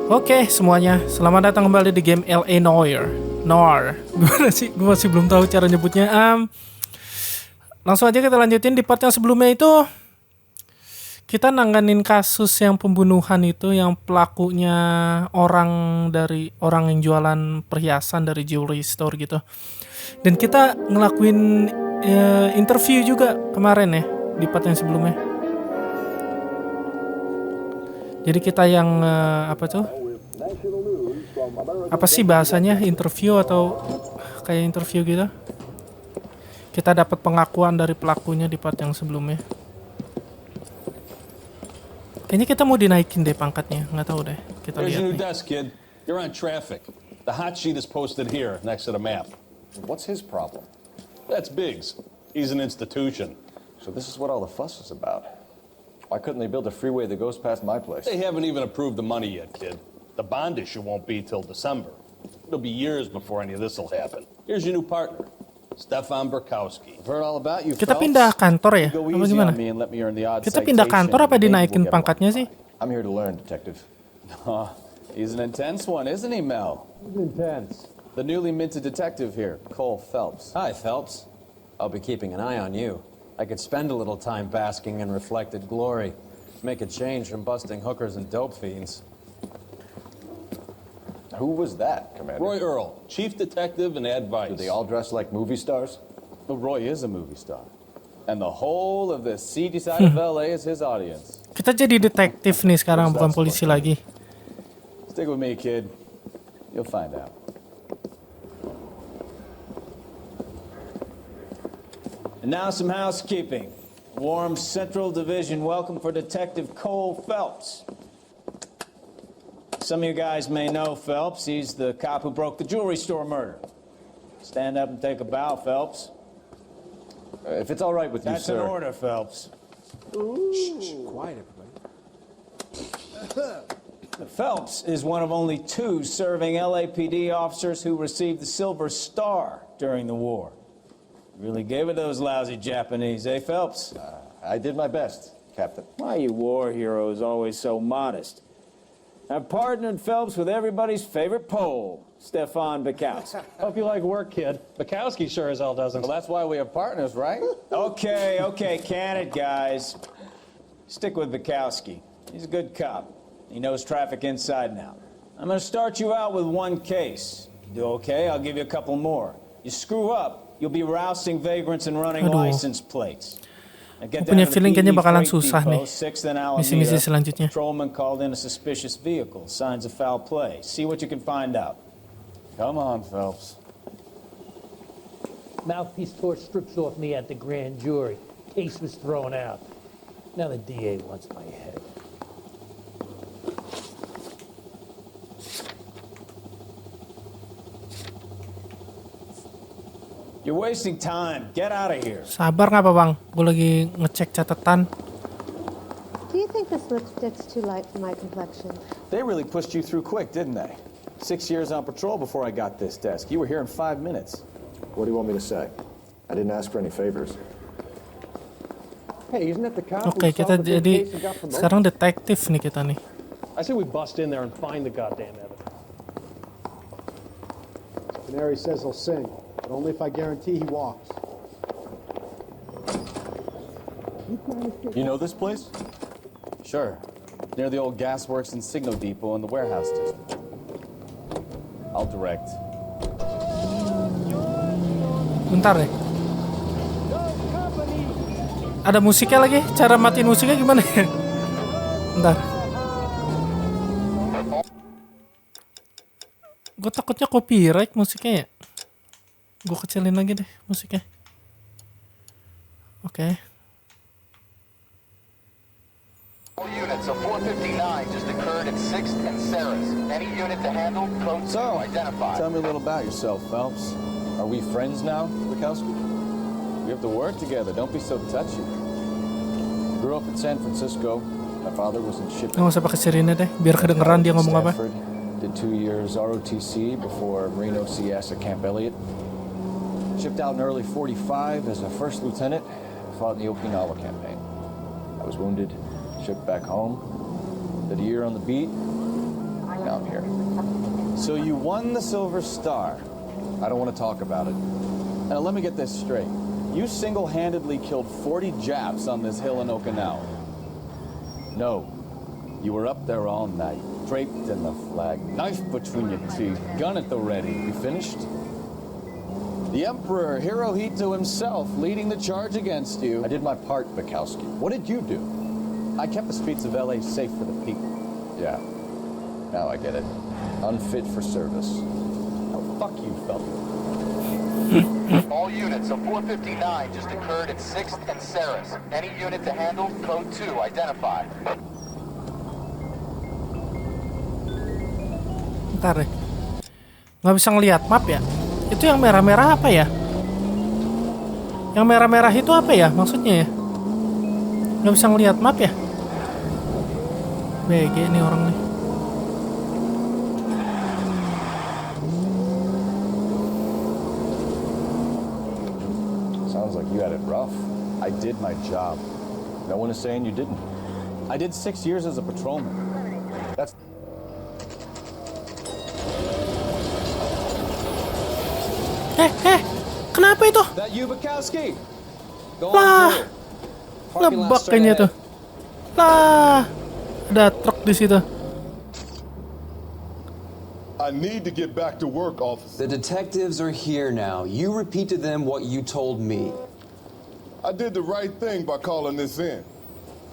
Oke semuanya, selamat datang kembali di game L.A Noire. Gimana sih? Gue masih belum tahu cara nyebutnya. Langsung aja kita lanjutin di part yang sebelumnya itu. Kita nanganin kasus yang pembunuhan itu, yang pelakunya orang yang jualan perhiasan dari jewelry store gitu. Dan kita ngelakuin interview juga kemarin ya di part yang sebelumnya. Jadi kita yang apa sih bahasanya, interview atau kayak interview gitu. Kita dapat pengakuan dari pelakunya di part yang sebelumnya. Kayaknya kita mau dinaikin deh pangkatnya, nggak tahu deh. Kita lihat. Here's your new desk, kid. You're on traffic. The hot sheet is posted here next to the map. What's his problem? That's Biggs. He's an institution. So this is what all the fuss is about. Why couldn't they build a freeway that goes past my place? They haven't even approved the money yet, kid. The bond issue won't be till December. It'll be years before any of this will happen. Here's your new partner, Stefan Berkowski. I've heard all about you, kita pindah kantor ya? Apa gimana? Kita pindah kantor apa dinaikin pangkatnya sih? I'm here to learn, detective. He's an intense one, isn't he, Mel? He's intense. The newly minted detective here, Cole Phelps. Hi, Phelps. I'll be keeping an eye on you. I could spend a little time basking in reflected glory. Make a change from busting hookers and dope fiends. Who was that, Commander? Roy Earl, chief detective and advice. Do they all dress like movie stars? Well, Roy is a movie star. And the whole of the seedy side of LA is his audience. Kita jadi detektif nih sekarang, bukan polisi lagi. Stick with me, kid. You'll find out. And now some housekeeping. Warm Central Division welcome for Detective Cole Phelps. Some of you guys may know Phelps. He's the cop who broke the jewelry store murder. Stand up and take a bow, Phelps. If it's all right with you, That's sir. That's an order, Phelps. Shh, quiet, everybody. Phelps is one of only 2 serving LAPD officers who received the Silver Star during the war. Really gave it those lousy Japanese, eh, Phelps? I did my best, Captain. Why you war heroes always so modest? I've partnered Phelps with everybody's favorite Pole, Stefan Berkowski. Hope you like work, kid. Bukowski sure as hell doesn't. Well, that's why we have partners, right? Okay, can it, guys. Stick with Bukowski. He's a good cop. He knows traffic inside and out. I'm going to start you out with 1 case. You do okay, I'll give you a couple more. You screw up, you'll be rousting vagrants and running license plates. Aku punya feeling kayaknya bakalan susah nih misi-misi selanjutnya. Patrolman called in a suspicious vehicle, signs of foul play. See what you can find out. Come on, Phelps. Mouthpiece tore strips off me at the grand jury. Case was thrown out. Now the DA wants my head. You're wasting time. Get out of here. Sabar nggak apa bang? Gue lagi ngecek catatan. Do you think this lipstick's too light for my complexion? They really pushed you through quick, didn't they? 6 years on patrol before I got this desk. You were here in 5 minutes. What do you want me to say? I didn't ask for any favors. Hey, isn't that the cop? Oke, kita jadi sekarang detektif nih kita nih. I say we bust in there and find the goddamn evidence. Canary says he'll sing, but only if I guarantee he walks. You know this place? Sure. Near the old gasworks and signal depot in the warehouse district. I'll direct. Bentar deh. Ada musiknya lagi? Cara matiin musiknya gimana ya? Bentar. Gue takutnya copyright musiknya ya. Gue kecilin lagi deh musiknya. Oke. All units of 459 just occurred at 6th and Sarah's. Any unit to handle, code So, identified. tell me a little about yourself, Phelps. Are we friends now, Bukowski? We have to work together. Don't be so touchy. Grew up in San Francisco. My father was in shipping. Nggak usah pakai sirine deh, biar kedengeran dia ngomong apa. Did 2 years ROTC before Marine OCS at Camp Elliott. Shipped out in early 45 as a first lieutenant. Fought in the Okinawa campaign. I was wounded, shipped back home. Did a year on the beat. Now I'm So you won the Silver Star. I don't want to talk about it. Now let me get this straight. You single-handedly killed 40 Japs on this hill in Okinawa. No. You were up there all night, draped in the flag, knife between your teeth, gun at the ready. You finished? The Emperor Hirohito himself leading the charge against you. I did my part, Bukowski. What did you do? I kept the streets of L.A. safe for the people. Yeah. Now I get it. Unfit for service. Oh, fuck you, fella. All units, a 459 just occurred at 6th and Saris. Any unit to handle, code 2, identify. Bentar deh. Nggak bisa ngelihat map ya? Itu yang merah-merah apa ya? Yang merah-merah itu apa ya maksudnya ya? Nggak bisa ngelihat map ya? BG nih orang nih. Sounds like you had it rough. I did my job. No one is saying you didn't. I did 6 years as a patrolman. That's... Kenapa itu? That you, Bukowski? Go Lah, on through. Parking lot ngebug straight kayaknya ahead. tuh. Lah, ada truk di situ. I need to get back to work, officer. The detectives are here now. You repeat to them what you told me. I did the right thing by calling this in.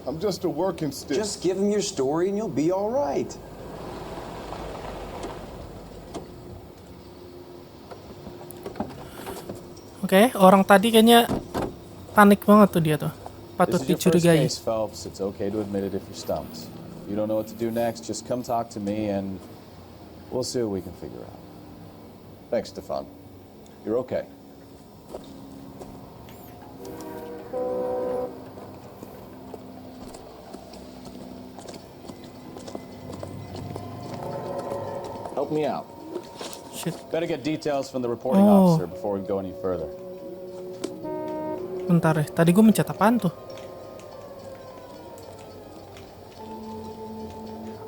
I'm just a working stick. Just give them your story and you'll be all right. Oke, orang tadi kayaknya panik banget tuh dia tuh. Patut This is your first dicurigai. case, Phelps. It's okay to admit it if you're stumped. You don't know what to do next, just come talk to me and we'll see what we can figure out. Thanks, Stefan. You're okay. Help me out. Shit. Better get details from the reporting Oh. officer before we go any further. Bentar deh, tadi gue mencet apaan tuh?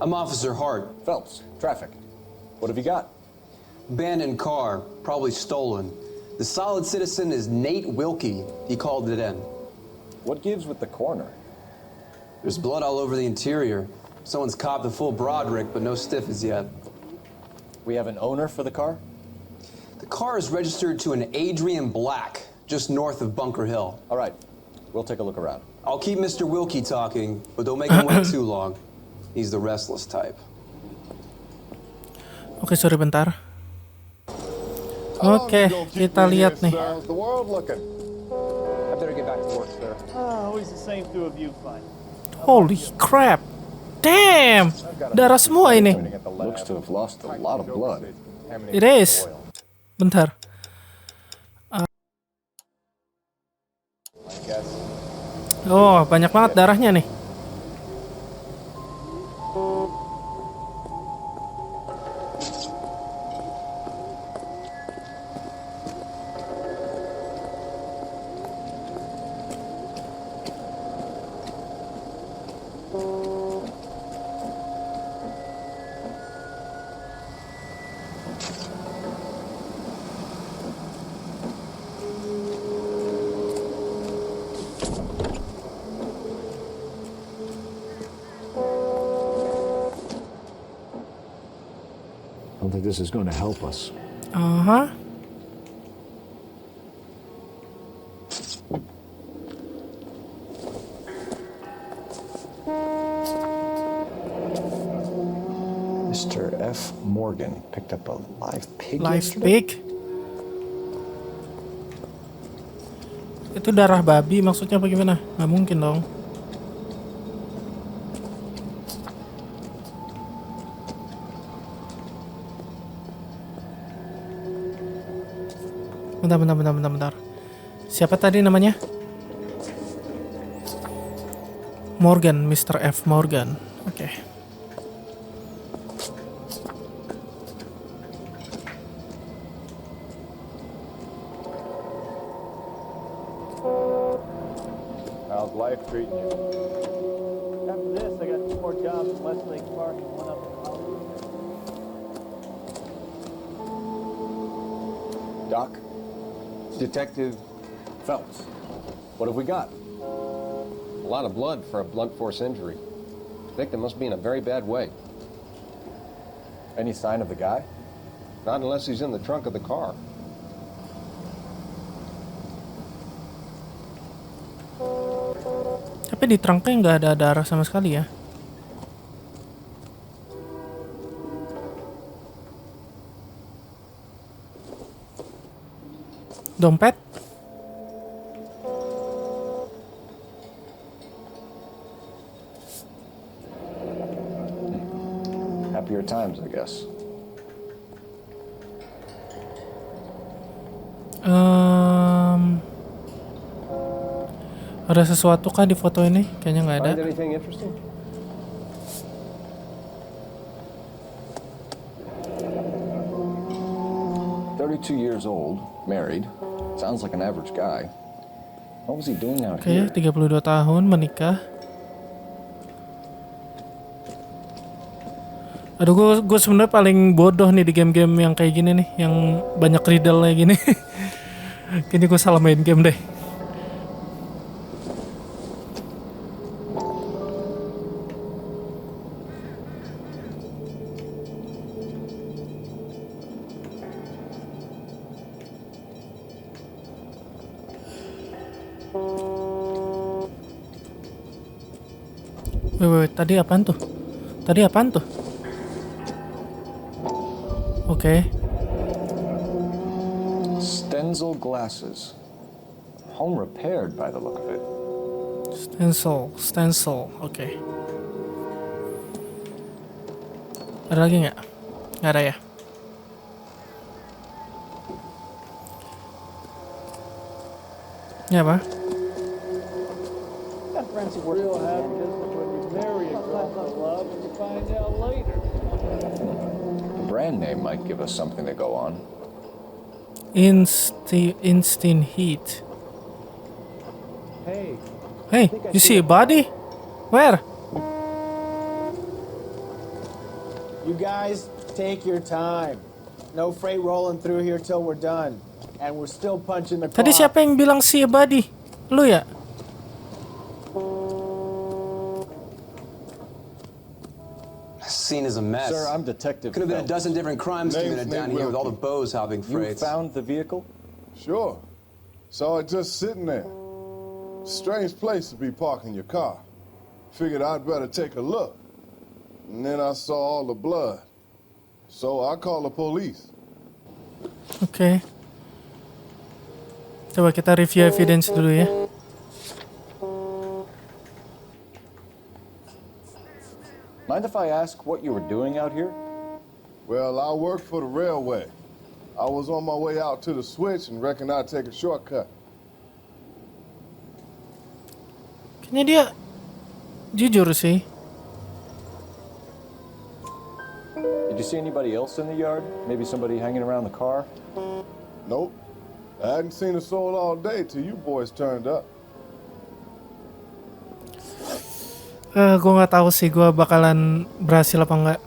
I'm Officer Hart. Phelps, traffic. What have you got? Abandoned car, probably stolen. The solid citizen is Nate Wilkie. He called it in. What gives with the coroner? There's blood all over the interior. Someone's copped the full Broderick, but no stiff as yet. We have an owner for the car? The car is registered to an Adrian Black, just north of Bunker Hill. All right, we'll take a look around. I'll keep Mr. Wilkie talking, but don't make him wait too long. He's the restless type. Oke, sorry bentar. How long Oke, you gonna keep kita me lihat here, nih. sir? How's the world looking? I better get back to work, sir. Always the same two of you fight. Holy crap. Damn. Darah semua ini. Looks to have lost a lot of blood. It is. Bentar. Oh, banyak banget darahnya nih. I don't think this is going to help us. Aha. Mr. F. Morgan picked up a live pig Live yesterday. pig. Itu darah babi maksudnya bagaimana? Nggak mungkin dong. Bentar. Siapa tadi namanya? Morgan, Mr. F. Morgan. Oke. How's life treating you? After this, I got 2 more jobs in Westlake Park and 1 up in Hollywood. Doc? Detective Phelps. What have we got? a lot of blood for a blunt force injury. The victim must be in a very bad way. Any sign of the guy? Not unless he's in the trunk of the car. Tapi di trungnya nggak ada darah sama sekali ya. Dompet? Happier times, I guess. Ada sesuatu kah di foto ini? Kayaknya nggak ada. Find anything interesting? Years old, married. Sounds like an average guy. What was he doing out Oke, here? 32 tahun, menikah. Aduh, gue sebenarnya paling bodoh nih di game-game yang kayak gini nih, yang banyak riddle kayak gini. Kayaknya gue salah main game deh. Wait, tadi apaan tuh? Oke. Stencil glasses. Home repaired by the look of it. Stencil. Oke. Ada lagi nggak? Nggak ada ya? Ini apa? Real happiness is when you marry a girl for love and you find out later. The brand name might give us something to go on. Instant heat. Hey, you see a body? Where? You guys, take your time. No freight rolling through here till we're done. And we're still punching the clock. Tadi siapa yang bilang see a body? Lu ya? Scene is a mess. Sir, I'm Detective Could have been a Phelps. dozen different crimes committed down here with all the bows hopping You freights. found the vehicle? Sure. Saw it just sitting there. Strange place to be parking your car. Figured I'd better take a look. And then I saw all the blood. So I called the police. Oke. Coba kita review evidence dulu ya. Mind if I ask what you were doing out here? Well, I work for the railway. I was on my way out to the switch and reckoned I'd take a shortcut. Kayaknya dia jujur sih. Did you see anybody else in the yard? Maybe somebody hanging around the car? Nope. I hadn't seen a soul all day till you boys turned up. Gue nggak tahu sih gue bakalan berhasil apa enggak.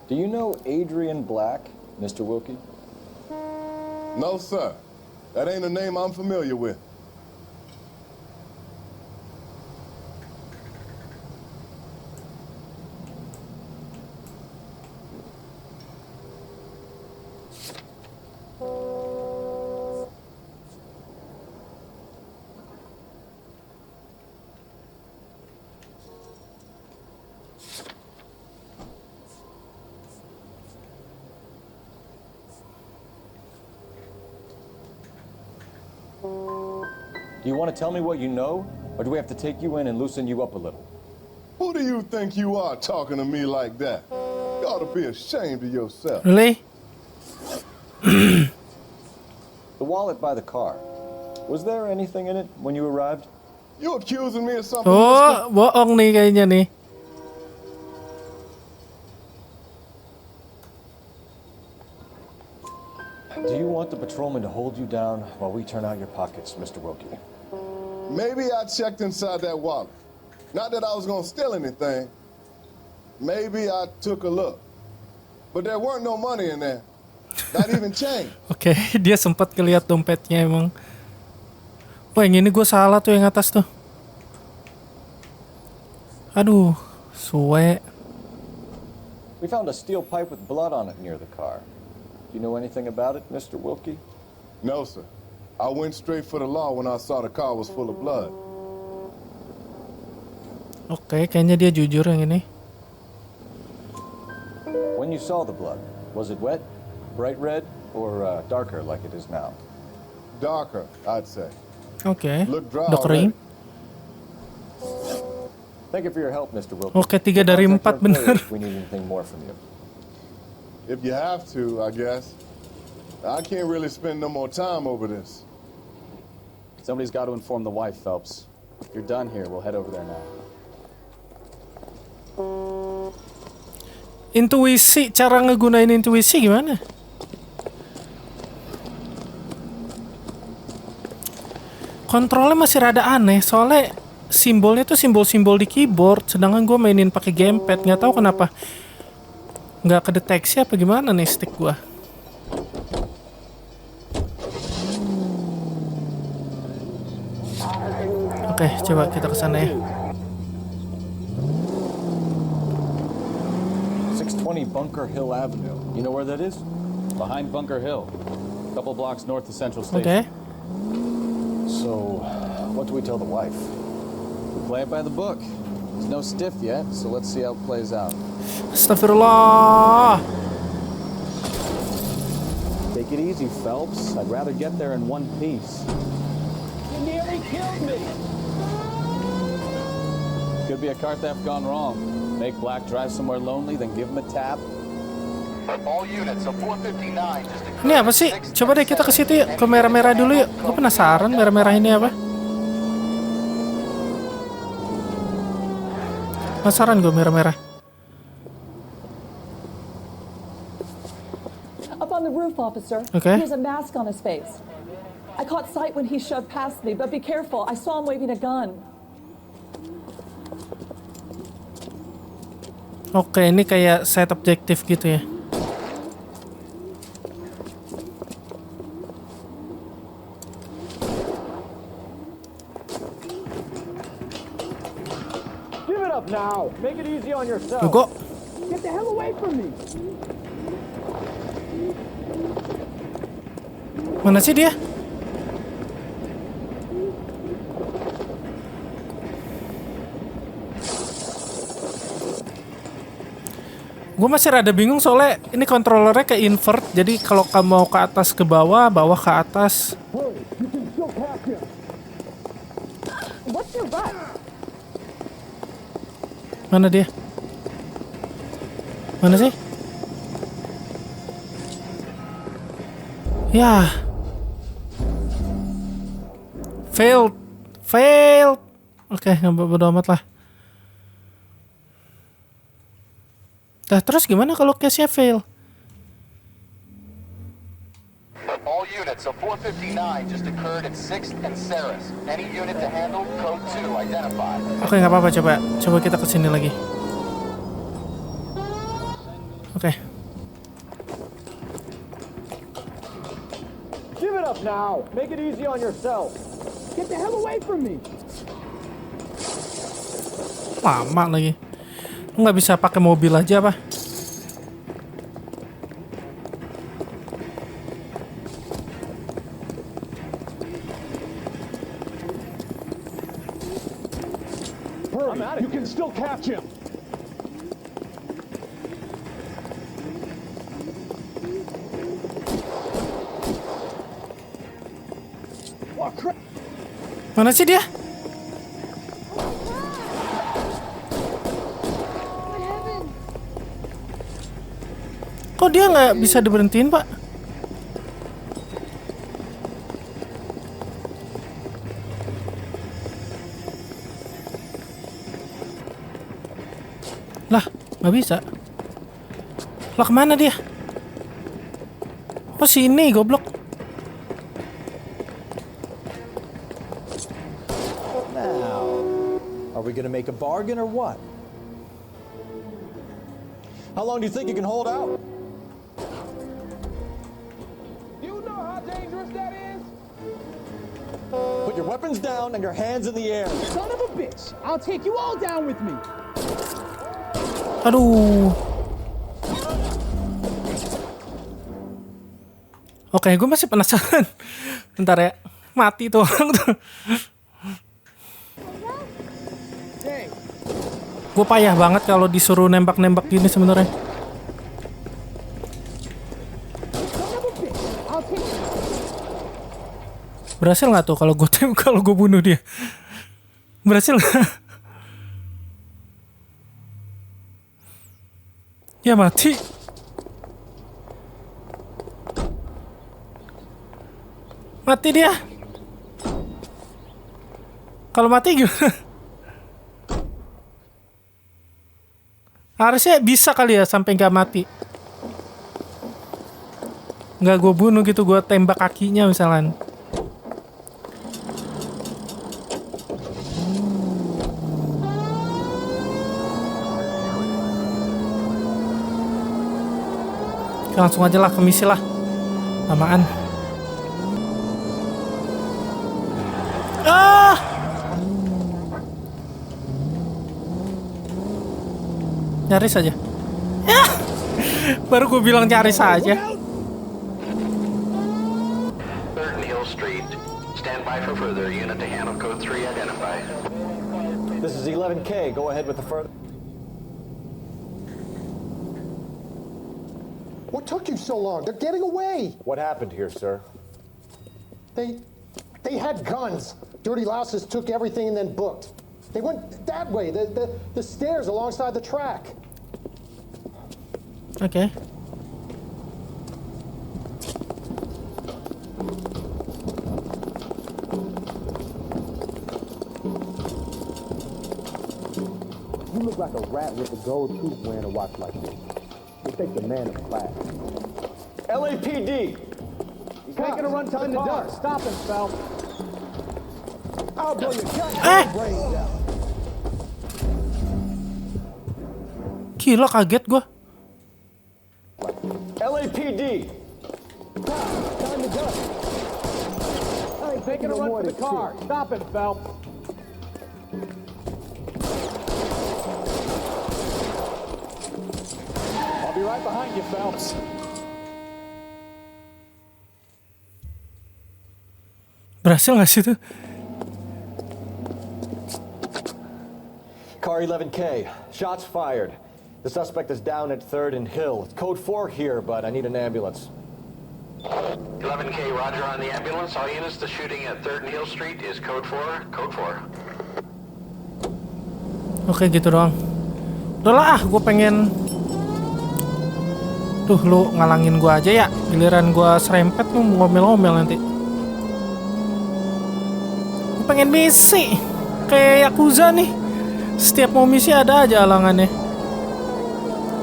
Do you know Adrian Black, Mr. Wilkie? No, sir. That ain't a name I'm familiar with. Do you want to tell me what you know? Or do we have to take you in and loosen you up a little? Who do you think you are talking to me like that? You ought to be ashamed of yourself. Really? The wallet by the car. Was there anything in it when you arrived? You accusing me of something? Oh, bohong nih kayaknya nih. Do you want the patrolman to hold you down while we turn out your pockets, Mr. Wilkie? Maybe I checked inside that wallet. Not that I was going to steal anything. Maybe I took a look. But there weren't no money in there. Not even chain. Oke, dia sempat ngeliat dompetnya emang. Wah, yang ini gue salah tuh yang atas tuh. Aduh, suwe. We found a steel pipe with blood on it near the car. Do you know anything about it, Mr. Wilkie? No, sir. I went straight for the law when I saw the car was full of blood. Oke, kayaknya dia jujur yang ini. When you saw the blood, was it wet, bright red, or darker like it is now? Darker, I'd say. Oke, Look dry udah kering. Thank you for your help, Mr. Wilkie. Oke, 3 dari 4 bener. If we need anything more from you. If you have to, I guess. I can't really spend no more time over this. Somebody's got to inform the wife, Phelps. If you're done here, we'll head over there now. Intuisi, cara ngegunain intuisi gimana? Kontrolnya masih rada aneh, soalnya simbolnya tuh simbol-simbol di keyboard, sedangkan gue mainin pakai gamepad, nggak tahu kenapa nggak kedeteksi apa gimana nih stick gue. Oke, coba kita kesana ya. 620 Bunker Hill Avenue. You know where that is? Behind Bunker Hill. A couple blocks north of Central Station. Oke. So, what do we tell the wife? We play it by the book. There's no stiff yet, so let's see how it plays out. Astagfirullah. Take it easy, Phelps. I'd rather get there in one piece. You nearly killed me. Could be a car theft gone wrong. Make Black drive somewhere lonely, then give him a tap. All units of 459 just Ini apa sih? Coba deh kita ke situ yuk, ke merah-merah dulu yuk. Gue penasaran merah-merah ini apa. Penasaran gue merah-merah. Up on the roof, officer. Okay. He has a mask on his face. I caught sight when he shoved past me, but be careful. I saw him waving a gun. Oke, ini kayak set objektif gitu ya. Give it up now. Make it easy on yourself. Go. Get the hell away from me. Mana sih dia? Gue masih rada bingung soalnya ini kontrolernya kayak invert. Jadi kalau kamu mau ke atas ke bawah, bawah ke atas. What's your butt? Mana dia? Mana sih? Ya. Failed. Failed. Oke, nggak bodo amat lah. Nah, terus gimana kalau case-nya fail? All units of 459 just occurred at 6th and Saris. Any unit to handle, code 2, identify. Oke, nggak apa-apa, coba kita kesini lagi. Oke. Give it up now. Make it easy on yourself. Get the hell away from me. Lama lagi. Nggak bisa pakai mobil aja apa? Hurry, you can still catch him. Oh, crap. Mana sih dia? Kok dia nggak bisa diberhentiin, Pak? Lah, nggak bisa. Lah, kemana dia? Oh, sini, goblok. Now, are we gonna make a bargain or what? How long do you think you can hold out? Put your weapons down and your hands in the air. Son of a bitch! I'll take you all down with me. Aduh. Oke, gue masih penasaran. Bentar ya. Mati tuh orang tuh. Gue payah banget kalau disuruh nembak-nembak gini sebenarnya. Berhasil nggak tuh kalau gue bunuh dia? Berhasil nggak? Ya mati. Mati dia. Kalau mati gimana? Harusnya bisa kali ya sampai nggak mati. Nggak gue bunuh gitu, gue tembak kakinya misalkan. Langsung aja lah ke misi lah. Lamaan. Ah! Nyaris aja. Ya! Baru gue bilang nyaris aja. Street. Stand by for further. Unit to handle code 3 identify. This is 11K. Go ahead with the further. What took you so long? They're getting away. What happened here, sir? They had guns. Dirty louses took everything and then booked. They went that way, the stairs alongside the track. Okay. You look like a rat with a gold tooth wearing a watch like this. You take the man of class. LAPD! He's making a run to the car. Stop him, Phelps. I'll blow your brains out. Gila, kaget gue. LAPD! Time to go. He's making a run for the car. Stop him, Phelps. I'll be right behind you, Phelps. Berhasil nggak sih tuh? Car 11K. Shots fired. The suspect is down at 3rd and Hill. It's code 4 here, but I need an ambulance. 11K, roger on the ambulance. All units, the shooting at 3rd and Hill Street is code 4. Code 4. Oke, gitu doang. Udahlah, gue pengen... Tuh, lu ngalangin gue aja ya. Giliran gue serempet, lu ngomel-ngomel nanti. Gue pengen misi. Kayak Yakuza nih. Setiap mau misi ada aja halangannya.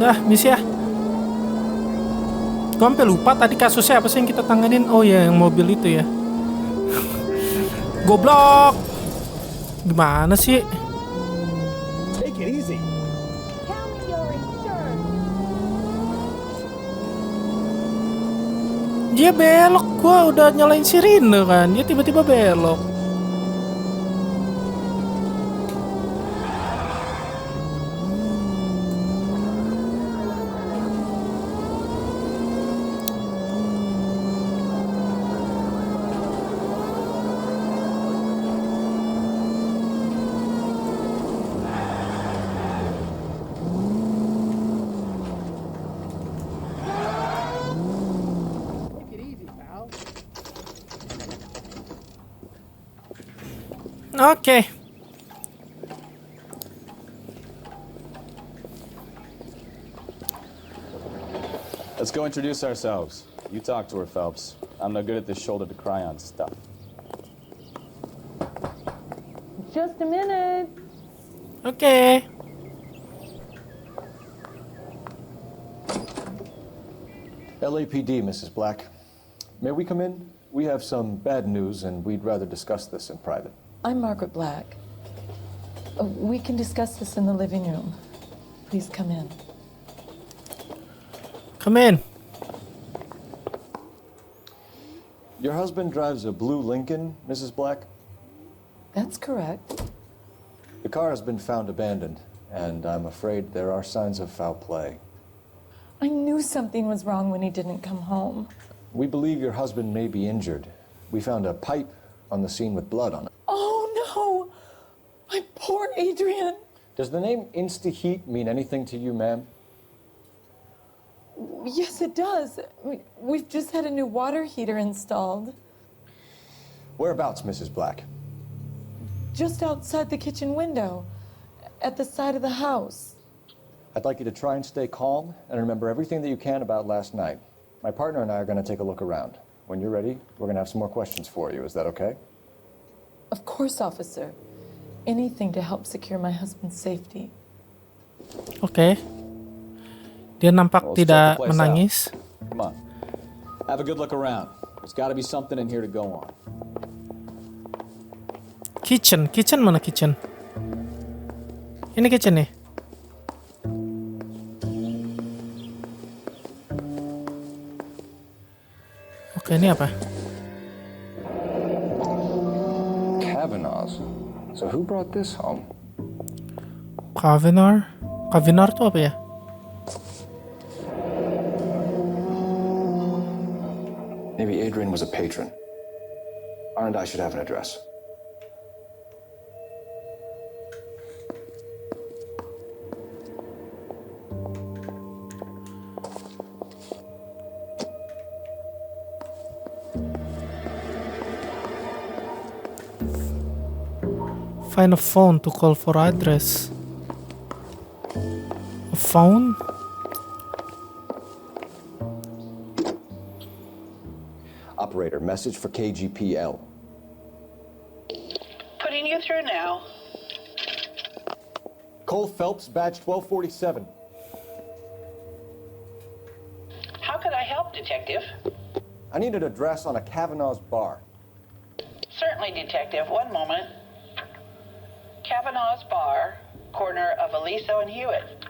Dah, misi ya. Gue sampai lupa tadi kasusnya apa sih yang kita tanganin. Oh ya, yang mobil itu ya. Goblok. Gimana sih? Take it easy. Dia belok, gue udah nyalain sirine kan. Dia tiba-tiba belok. Oke. Let's go introduce ourselves. You talk to her, Phelps. I'm no good at this shoulder to cry on stuff. Just a minute. Oke. LAPD, Mrs. Black. May we come in? We have some bad news, and we'd rather discuss this in private. I'm Margaret Black. We can discuss this in the living room. Please come in. Come in. Your husband drives a blue Lincoln, Mrs. Black? That's correct. The car has been found abandoned, and I'm afraid there are signs of foul play. I knew something was wrong when he didn't come home. We believe your husband may be injured. We found a pipe on the scene with blood on it. Oh no! My poor Adrian! Does the name Insta-Heat mean anything to you, ma'am? Yes, it does. We've just had a new water heater installed. Whereabouts, Mrs. Black? Just outside the kitchen window, at the side of the house. I'd like you to try and stay calm and remember everything that you can about last night. My partner and I are going to take a look around. When you're ready, we're going to have some more questions for you. Is that okay? Of course, officer. Anything to help secure my husband's safety. Oke. Dia nampak Well, let's check tidak the place menangis. out. Come on. Have a good look around. There's got to be something in here to go on. Kitchen mana kitchen? Ini kitchen nih. Oke, ini apa? Kavanaugh's. So who brought this home? Kavinar tuh apa ya? Maybe Adrian was a patron. R and I should have an address. Find a phone to call for address. A phone? Operator, message for KGPL. Putting you through now. Cole Phelps, badge 1247. How could I help, Detective? I need an address on a Kavanaugh's bar. Certainly, Detective. One moment. Kavanaugh's Bar, corner of Aliso and Hewitt,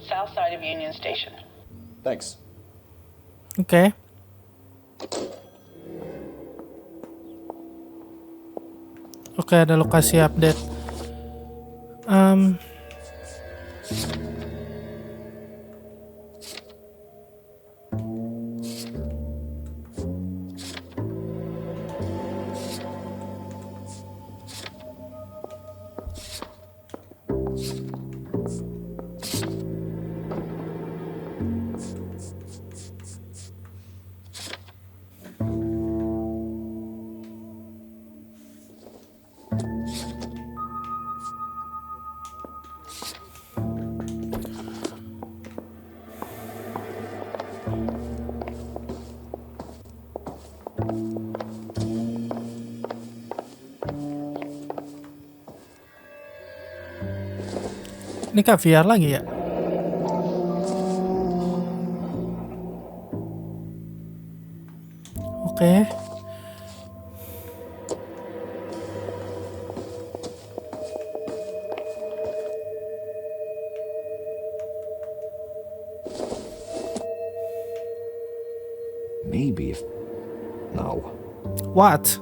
south side of Union Station. Thanks. Oke. Oke, ada lokasi update. Ini kah VR lagi ya? Oke. Maybe if... No. What?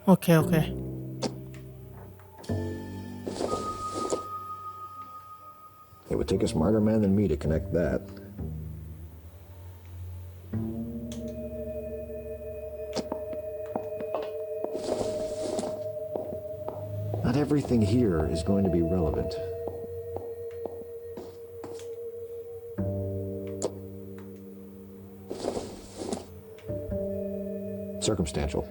Oke. It would take a smarter man than me to connect that. Not everything here is going to be relevant. Circumstantial.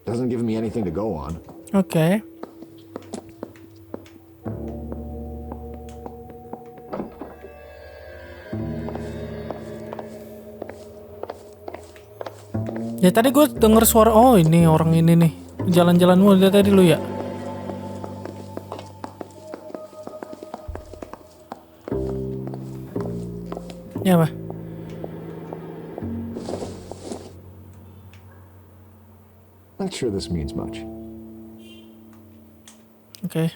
Doesn't give me anything to go on. Oke. Ya tadi gue denger suara, oh ini orang ini nih. Jalan-jalan mulu dia tadi lu ya. Ya apa? Not sure this means much. Oke.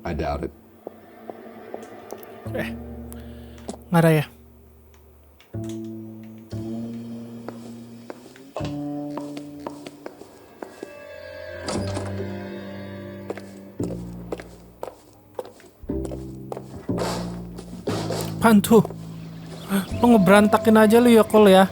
I doubt it. Nggak ada ya? Apaan tuh? Lo ngeberantakin aja lu ya, Cole ya.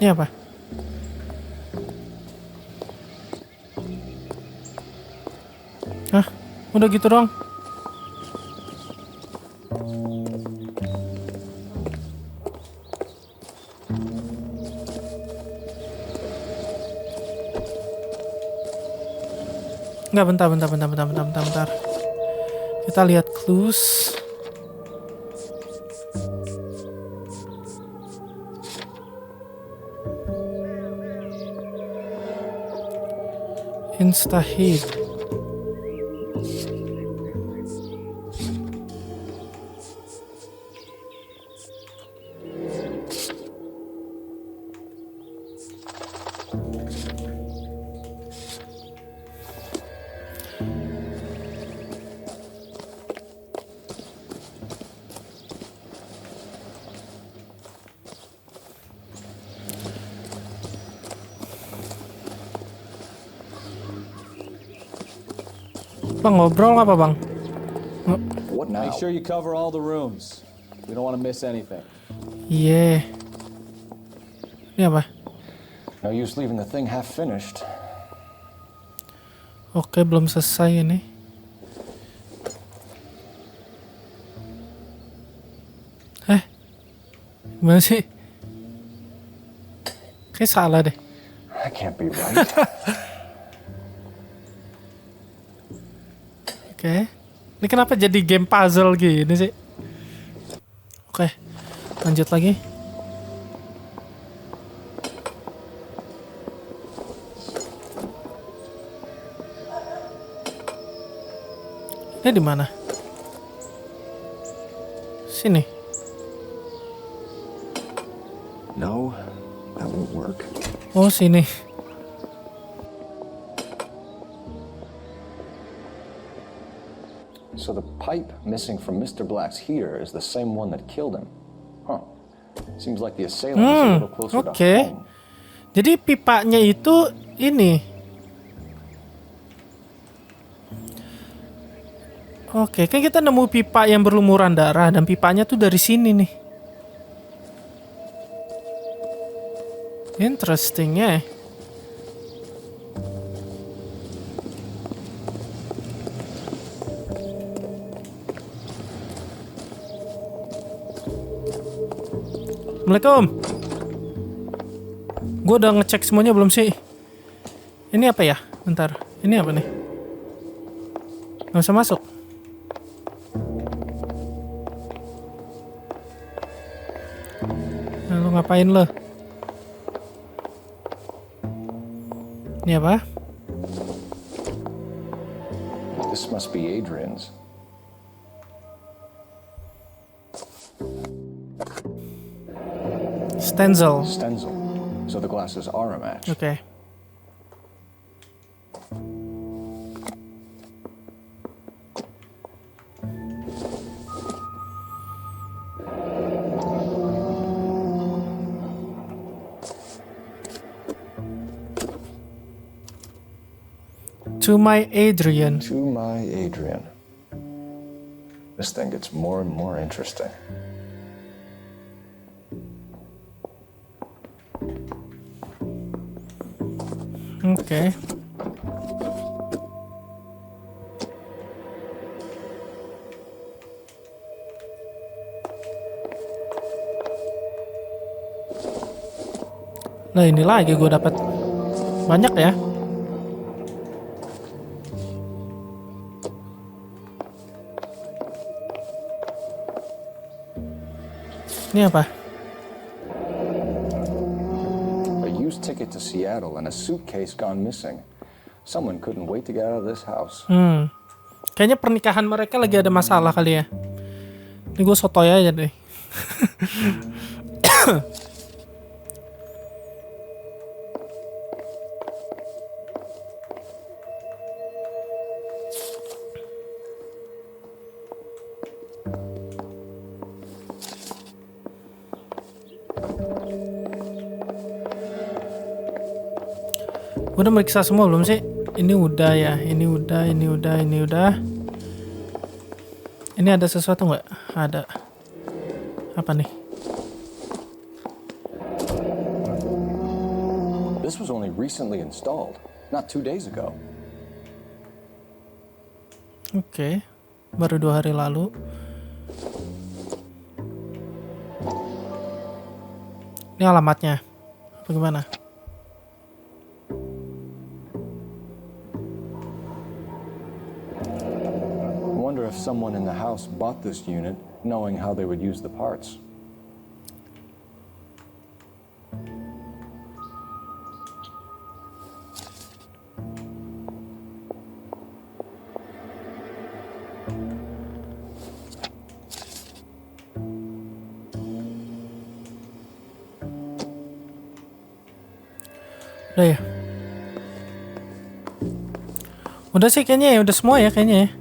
Ini apa? Hah? Udah gitu dong? Enggak, bentar. Kita lihat clues. Instahit. Bang, ngobrol apa bang? What now? Make sure you cover all the rooms. We don't want to miss anything. Iya. Ini apa? No use leaving the thing half finished. Oke, belum selesai ini. Gimana sih? Kayak salah deh. That can't be right. Oke. Ini kenapa jadi game puzzle gini sih? Oke. Lanjut lagi. Ini di mana? Sini. No, that won't work. Oh, sini. So the pipe missing from Mr. Black's heater is the same one that killed him. Huh. Seems like the assailant is a little closer to home. Jadi pipanya itu ini. Oke, kan kita nemu pipa yang berlumuran darah dan pipanya tuh dari sini nih. Interesting ya. Assalamualaikum. Gue udah ngecek semuanya belum sih? Ini apa ya? Bentar. Ini apa nih? Gak bisa masuk. Nah, lu ngapain lo? Ini apa? This must be Adrian's. Stencil. So the glasses are a match. Okay. To my Adrian. To my Adrian. This thing gets more and more interesting. Oke. Nah, ini lagi gue dapat banyak ya. Ini apa? A used ticket to Seattle and a suitcase gone missing. Someone couldn't wait to get out of this house. Kayaknya pernikahan mereka lagi ada masalah kali ya. Ini gue sotoy aja deh. Udah meriksa semua belum sih? Ini udah ya, ini udah. Ini ada sesuatu nggak? Ada. Apa nih? This was only recently installed, not 2 days ago. Oke, baru 2 hari lalu. Ini alamatnya. Apa gimana? If someone in the house bought this unit knowing how they would use the parts. Udah ya? Udah sih kayaknya ya, udah semua ya kayaknya ya.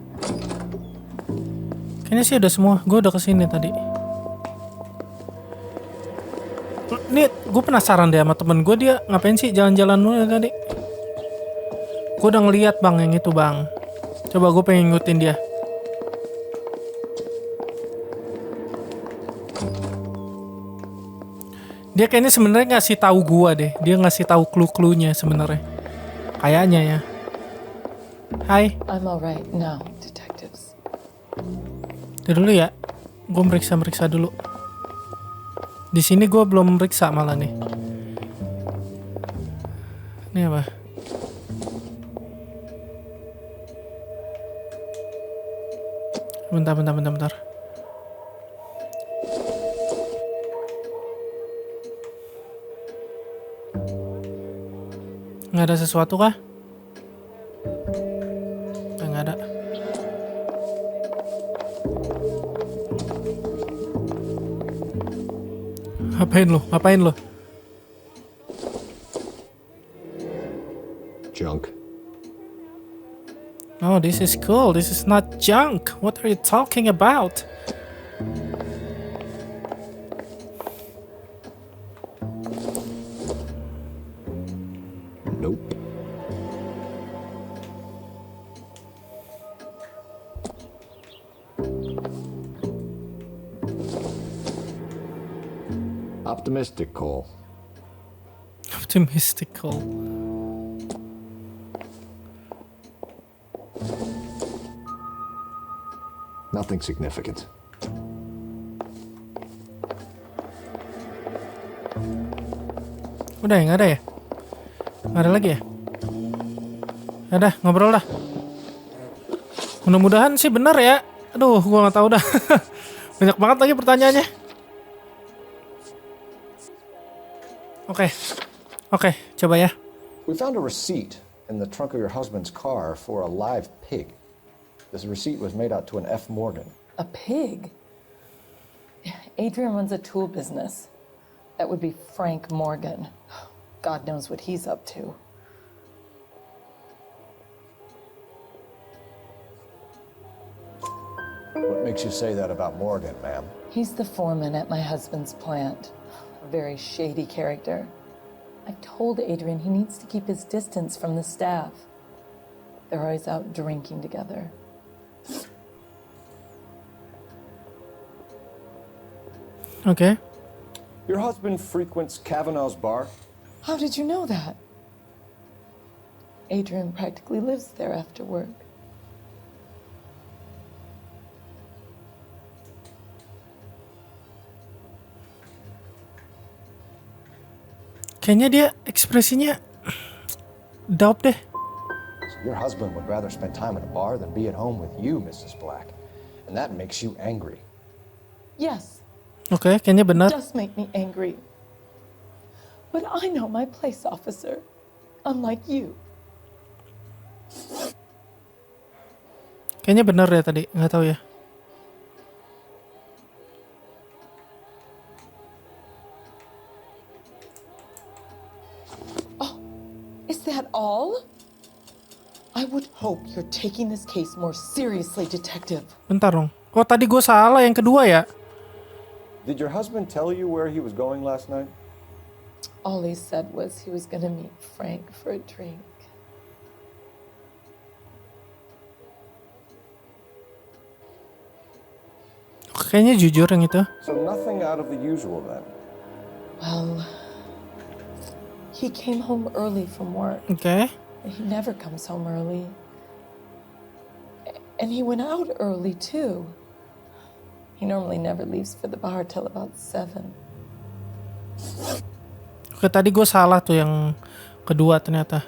Kayaknya sih udah semua. Gue udah kesini tadi. Nih, gue penasaran deh sama temen gue, dia ngapain sih jalan-jalan dulu tadi. Gue udah ngeliat bang yang itu bang. Coba gue pengen ngikutin dia. Dia kayaknya sebenarnya ngasih tahu gue deh. Dia ngasih tahu clue-cluenya sebenarnya. Kayaknya ya. Hai. I'm alright now, detectives. Dulu ya, gue meriksa dulu. Di sini gue belum meriksa malah nih. Ini apa? Bentar. Nggak ada sesuatu kah? Nggak ada. Ngapain lo? Junk. Oh, this is cool. This is not junk. What are you talking about? Nope. Optimistic, Cole. Optimistic, Cole. Nothing significant. Udah ya, nggak ada ya? Nggak ada lagi ya? Udah, ngobrol dah. Mudah-mudahan sih benar ya. Aduh, gua nggak tahu dah. Banyak banget lagi pertanyaannya. Oke, coba ya. We found a receipt in the trunk of your husband's car for a live pig. This receipt was made out to an F. Morgan. A pig? Adrian runs a tool business. That would be Frank Morgan. God knows what he's up to. What makes you say that about Morgan, ma'am? He's the foreman at my husband's plant. A very shady character. I've told Adrian he needs to keep his distance from the staff. They're always out drinking together. Okay. Your husband frequents Kavanaugh's bar? How did you know that? Adrian practically lives there after work. Kayaknya dia ekspresinya doubt deh. So your husband would rather spend time at a bar than be at home with you, Mrs. Black. And that makes you angry. Yes. Oke, kayaknya benar. Does make me angry. But I know my place, officer. Unlike you. Kayaknya benar ya tadi, nggak tahu ya. Is that all? I would hope you're taking this case more seriously, detective. Bentar dong. Oh, tadi gue salah yang kedua ya. Did your husband tell you where he was going last night? All he said was he was going to meet Frank for a drink. Kayaknya jujur yang itu. So nothing out of the usual then. Well, he came home early from work. Okay. He never comes home early. And he went out early too. He normally never leaves for the bar till about 7. Oke, tadi gue salah tuh yang kedua ternyata.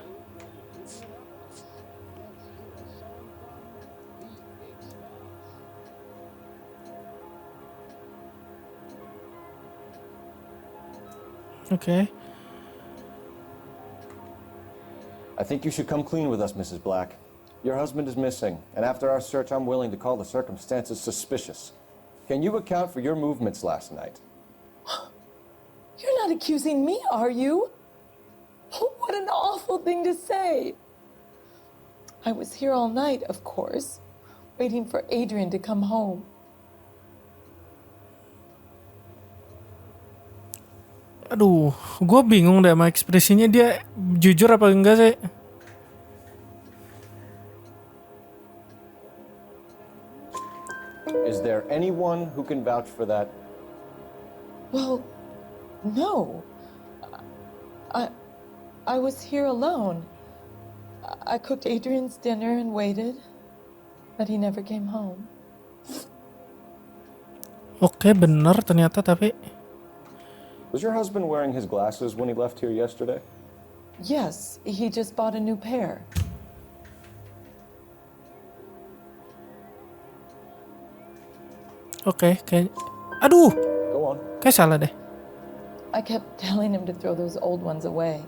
Okay. I think you should come clean with us, Mrs. Black. Your husband is missing, and after our search, I'm willing to call the circumstances suspicious. Can you account for your movements last night? You're not accusing me, are you? What an awful thing to say. I was here all night, of course, waiting for Adrian to come home. Aduh, gue bingung deh sama ekspresinya, dia jujur apa enggak sih? Is there anyone who can vouch for that? Well, no. I was here alone. I cooked Adrian's dinner and waited, but he never came home. Oke, bener ternyata tapi... Was your husband wearing his glasses when he left here yesterday? Yes, he just bought a new pair. Oke, kayak... Aduh! Go on. Kayak salah deh. I kept telling him to throw those old ones away.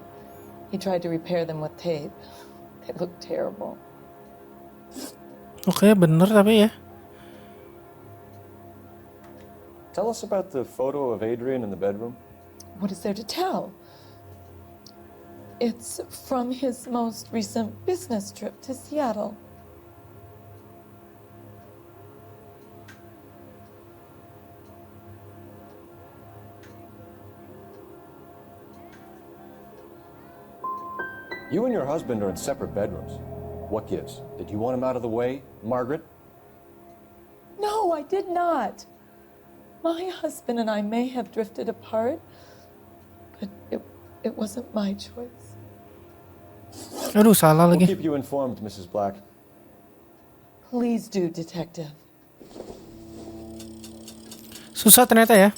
He tried to repair them with tape. They look terrible. Oke, bener tapi ya. Tell us about the photo of Adrian in the bedroom. What is there to tell? It's from his most recent business trip to Seattle. You and your husband are in separate bedrooms. What gives? Did you want him out of the way, Margaret? No, I did not. My husband and I may have drifted apart, but it wasn't my choice. Aduh, salah lagi. We'll keep you informed, Mrs. Black. Please do, detective. Susah ternyata ya.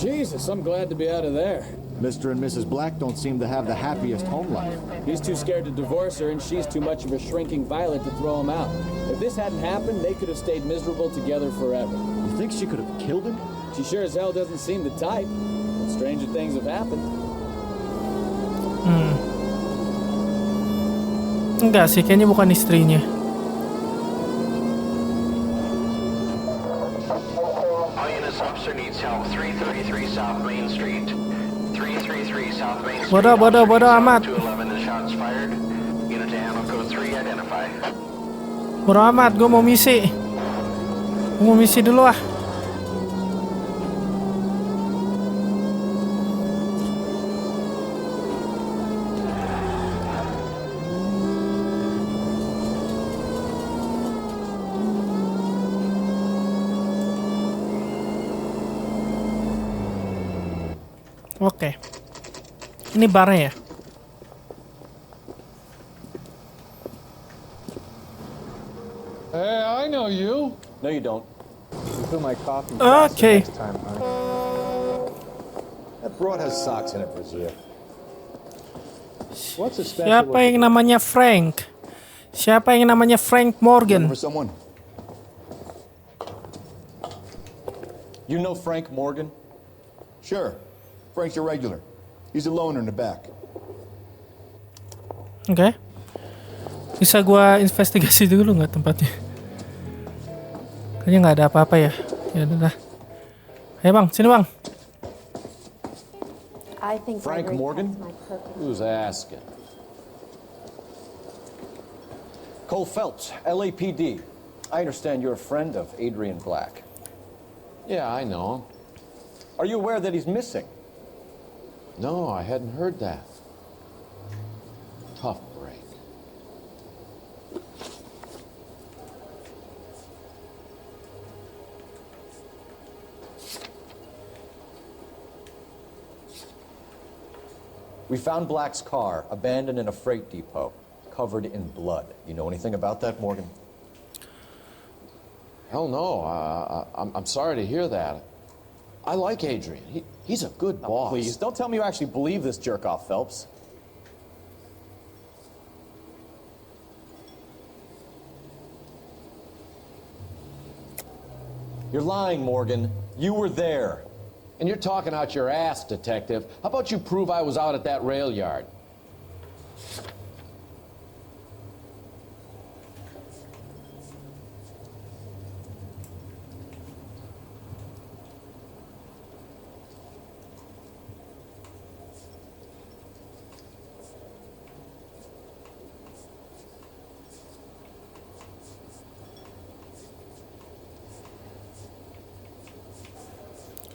Jesus, I'm glad to be out of there. Mr. and Mrs. Black don't seem to have the happiest home life. He's too scared to divorce her, and she's too much of a shrinking violet to throw him out. If this hadn't happened, they could have stayed miserable together forever. You think she could have killed him? She sure as hell doesn't seem the type. But stranger things have happened. Enggak sih, kayaknya bukan istrinya. All units, officer needs help. 333 South Main Street. 333 South Main Street. Bodoh amat. 211 is shots fired. Unit to handle code 3, identify. Bodoh amat, gue mau misi. Gue mau misi dulu ah. Oke. Ini barnya ya? Hey, I know you. No, you don't. Fill my coffee Okay. next time, huh? That broad has socks in it, Brazil. What's a special? Siapa yang namanya Frank? Siapa yang namanya Frank Morgan? For someone. You know Frank Morgan? Sure. Frank's your regular. He's a loner in the back. Oke. Bisa gua investigasi dulu nggak tempatnya? Kayaknya nggak ada apa-apa ya. Ya udah. Ayo bang, sini bang. Frank Morgan? Who's asking? Cole Phelps, LAPD. I understand you're a friend of Adrian Black. Yeah, I know him. Are you aware that he's missing? No, I hadn't heard that. Tough break. We found Black's car abandoned in a freight depot, covered in blood. You know anything about that, Morgan? Hell no. I'm sorry to hear that. I like Adrian. He's a good boss. Please, don't tell me you actually believe this jerk-off, Phelps. You're lying, Morgan. You were there. And you're talking out your ass, Detective. How about you prove I was out at that rail yard?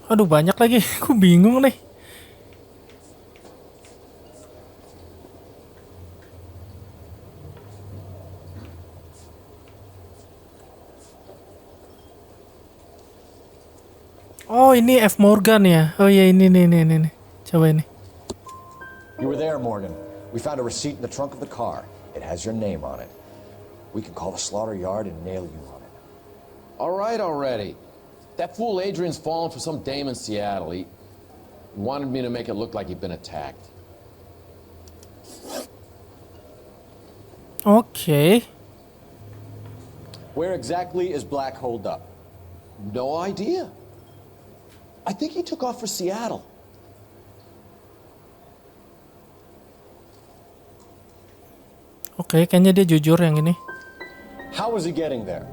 Aduh banyak lagi, aku bingung nih. Oh ini F. Morgan ya. Oh ya ini nih. Coba ini. You were there, Morgan. We found a receipt in the trunk of the car. It has your name on it. We can call the slaughter yard and nail you on it. All right already. That fool Adrian's fallen for some dame in Seattle. He wanted me to make it look like he'd been attacked. Okay. Where exactly is Black holed up? No idea. I think he took off for Seattle. Oke, kayaknya dia jujur yang ini. How was he getting there?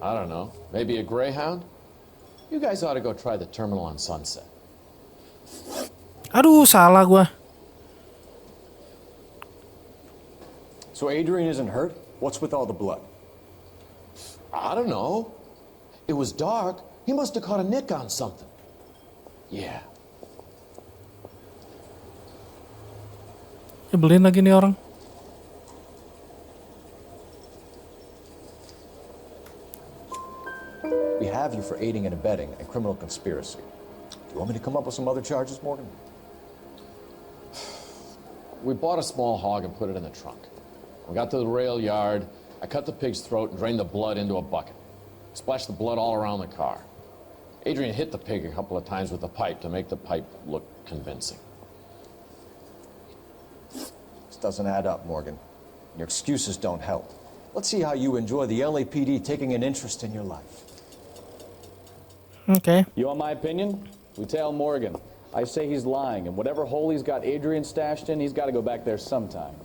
I don't know. Maybe a Greyhound? You guys ought to go try the terminal on Sunset. Aduh, salah gua. So Adrian isn't hurt? What's with all the blood? I don't know. It was dark. He must have caught a nick on something. Yeah. Nyebelin lagi nih orang. We have you for aiding and abetting and criminal conspiracy. Do you want me to come up with some other charges, Morgan? We bought a small hog and put it in the trunk. We got to the rail yard. I cut the pig's throat and drained the blood into a bucket. Splashed the blood all around the car. Adrian hit the pig a couple of times with the pipe to make the pipe look convincing. This doesn't add up, Morgan. Your excuses don't help. Let's see how you enjoy the LAPD taking an interest in your life. Okay. You want my opinion? We tell Morgan. I say he's lying, and whatever hole he's got Adrian stashed in, he's got to go back there sometime.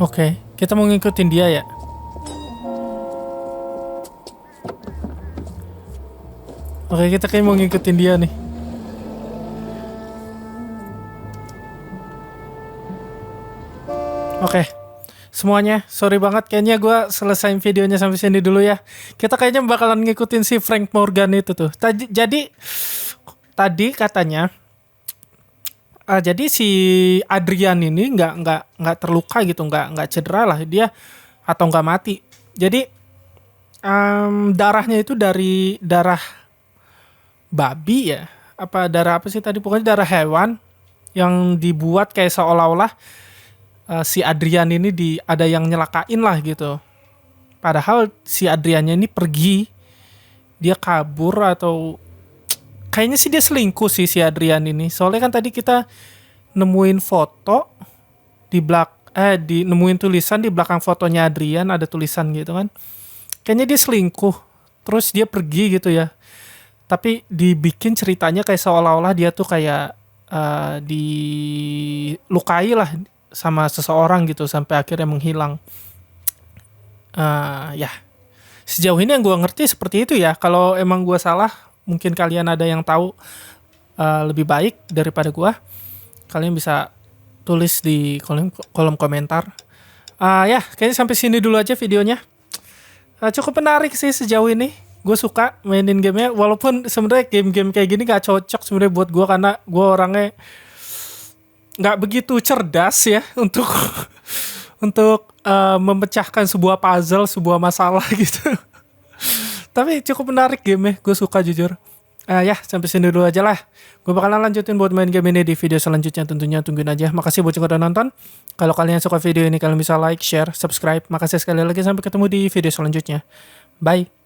Oke, kita mau ngikutin dia ya. Oke, kita kayak mau ngikutin dia nih. Oke, semuanya, sorry banget. Kayaknya gue selesain videonya sampai sini dulu ya. Kita kayaknya bakalan ngikutin si Frank Morgan itu tuh. Tadi katanya Jadi si Adrian ini nggak terluka gitu, nggak cedera lah dia atau nggak mati. Jadi darahnya itu dari darah babi ya, apa darah apa sih tadi, pokoknya darah hewan yang dibuat kayak seolah-olah si Adrian ini ada yang nyelakain lah gitu. Padahal si Adriannya ini pergi, dia kabur atau kayaknya sih dia selingkuh sih si Adrian ini. Soalnya kan tadi kita nemuin foto nemuin tulisan di belakang fotonya Adrian, ada tulisan gitu kan. Kayaknya dia selingkuh. Terus dia pergi gitu ya. Tapi dibikin ceritanya kayak seolah-olah dia tuh kayak dilukai lah sama seseorang gitu sampai akhirnya menghilang. Ya. Sejauh ini yang gue ngerti seperti itu ya. Kalau emang gue salah, mungkin kalian ada yang tahu lebih baik daripada gua. Kalian bisa tulis di kolom komentar. Ya, kayaknya sampai sini dulu aja videonya. Cukup menarik sih sejauh ini. Gue suka mainin gamenya. Walaupun sebenarnya game-game kayak gini gak cocok sebenarnya buat gua, karena gua orangnya gak begitu cerdas ya untuk memecahkan sebuah puzzle, sebuah masalah gitu. Tapi cukup menarik game-nya, gue suka jujur. Ya, sampai sini dulu aja lah. Gue bakalan lanjutin buat main game ini di video selanjutnya, tentunya tungguin aja. Makasih buat yang udah nonton. Kalau kalian suka video ini, kalian bisa like, share, subscribe. Makasih sekali lagi, sampai ketemu di video selanjutnya. Bye.